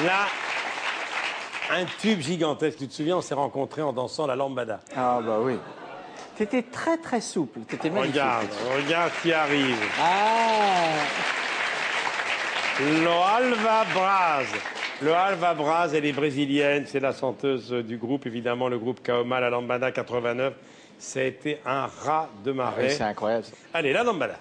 Là, un tube gigantesque. Tu te souviens, on s'est rencontrés en dansant la lambada. Ah bah oui. T'étais très très souple. T'étais magnifique. Regarde qui arrive. Ah. Loalva Braz. Loalva Braz, elle est brésilienne. C'est la chanteuse du groupe, évidemment, le groupe Kaoma, la lambada 89. Ça a été un raz de marée. Oui, c'est incroyable. Ça. Allez, la lambada.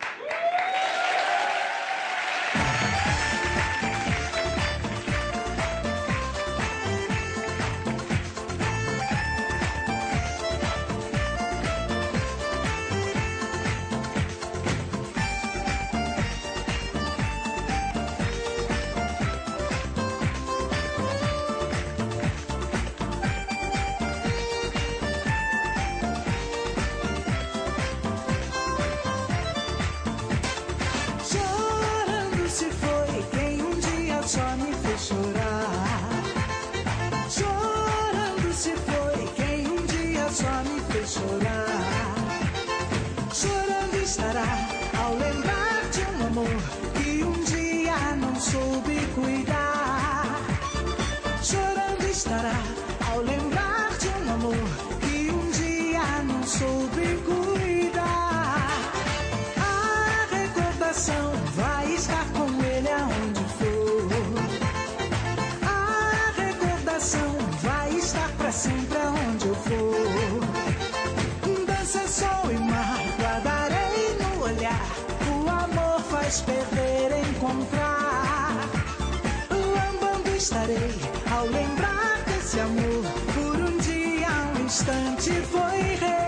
Perder, encontrar. Lambando estarei ao lembrar desse amor. Por um dia, um instante foi rei.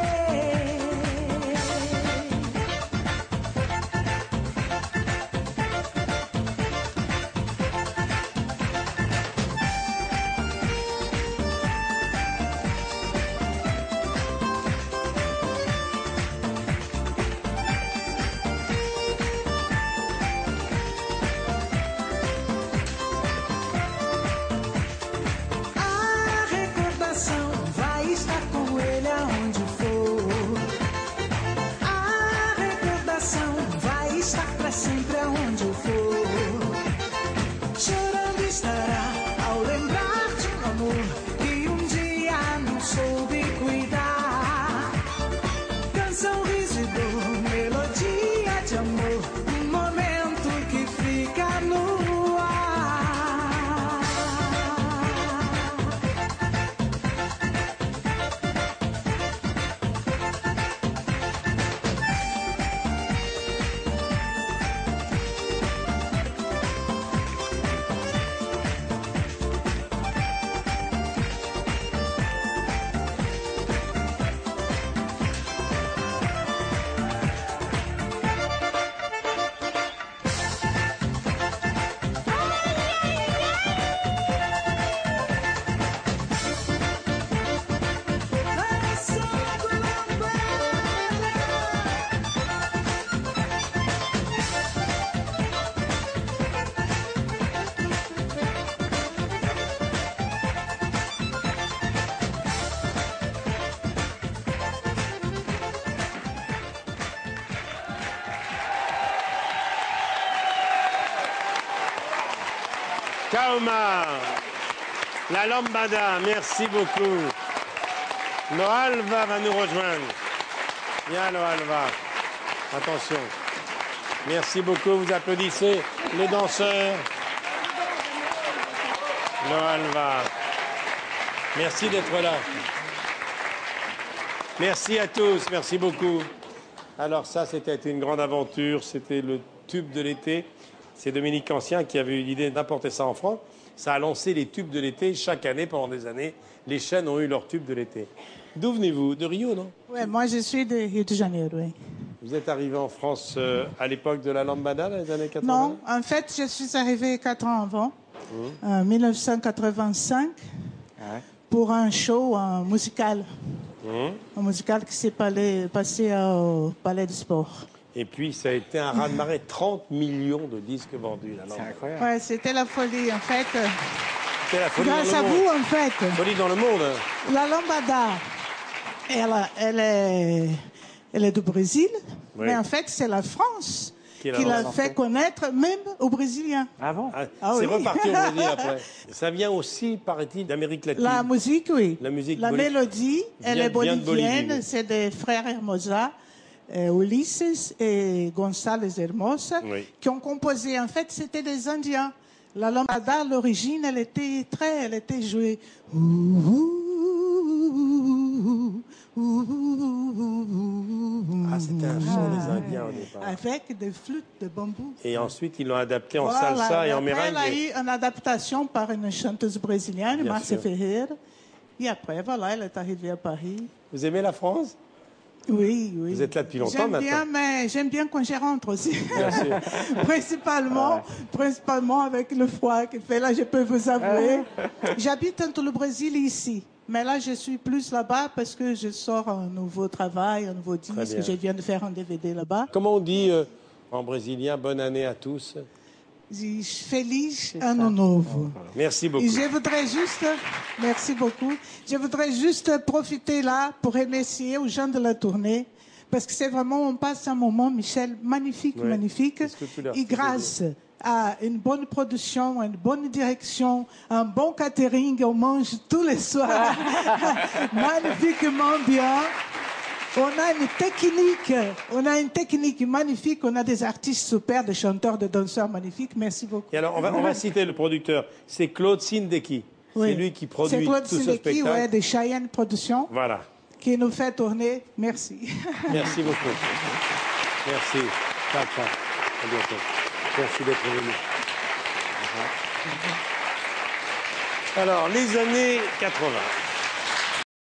Kaoma, la lambada, merci beaucoup. Loalva va nous rejoindre. Viens, Loalva. Attention. Merci beaucoup, vous applaudissez les danseurs. Loalva. Merci d'être là. Merci à tous, merci beaucoup. Alors ça, c'était une grande aventure, c'était le tube de l'été. C'est Dominique Ancien qui avait eu l'idée d'apporter ça en France. Ça a lancé les tubes de l'été. Chaque année, pendant des années, les chaînes ont eu leurs tubes de l'été. D'où venez-vous? De Rio, non? Ouais, moi, je suis de Rio de Janeiro, oui. Vous êtes arrivé en France à l'époque de la lambada, dans les années 80? Non, en fait, je suis arrivée 4 ans avant, en 1985, pour un show musical. Un musical qui s'est passé au Palais du Sport. Et puis, ça a été un raz-de-marée. 30 millions de disques vendus, la C'est lambada. incroyable. Ouais, c'était la folie, en fait. C'est la folie Grâce dans à le vous, monde. en fait. Folie dans le monde. La lambada, elle est du Brésil, Oui. mais en fait, c'est la France Qui l'a qui l'a lancée. fait connaître même aux Brésiliens. Ah bon? Ah, Ah c'est oui. reparti au Brésil après. Ça vient aussi, paraît-il, d'Amérique latine. La musique, oui. La musique mélodie, elle vient- est vient de Bolivie, bolivienne. oui. C'est des frères Hermosa, Ulisses et González Hermosa, Oui. qui ont composé. En fait, c'était des Indiens. La lambada, à l'origine, elle était jouée. Ah, c'était un chant des Indiens au départ. Avec des flûtes de bambou. Et ensuite, ils l'ont adapté en Voilà. salsa et en Après, merengue. elle a eu une adaptation par une chanteuse brésilienne, Bien Márcia sûr. Ferreira. Et après, voilà, elle est arrivée à Paris. Vous aimez la France? Oui, oui. Vous êtes là depuis longtemps J'aime maintenant. bien, mais j'aime bien quand je rentre aussi. Bien sûr. principalement avec le froid qu'il fait là, je peux vous avouer. J'habite entre le Brésil et ici. Mais là, je suis plus là-bas parce que je sors un nouveau travail, un nouveau disque. bien. Je viens de faire un DVD là-bas. Comment on dit en brésilien bonne année à tous? Feliz Ano Novo. Merci beaucoup. Et je voudrais juste, merci beaucoup, je voudrais juste profiter là pour remercier aux gens de la tournée, parce que c'est vraiment, on passe un moment, Michel, magnifique, Oui. magnifique. Qu'est-ce que tu leur Et fais grâce à une bonne production, une bonne direction, un bon catering, on mange tous les soirs, magnifiquement bien. On a une technique magnifique, on a des artistes super, des chanteurs, des danseurs magnifiques. Merci beaucoup. Et alors, on va citer le producteur. C'est Claude Sindeki. Oui. C'est lui qui produit C'est Claude tout ce Sindeki, spectacle. ouais, de Cheyenne Productions, Voilà. qui nous fait tourner. Merci. Merci beaucoup. Merci. Ciao, ciao. À bientôt. Merci d'être venu. Alors, les années 80.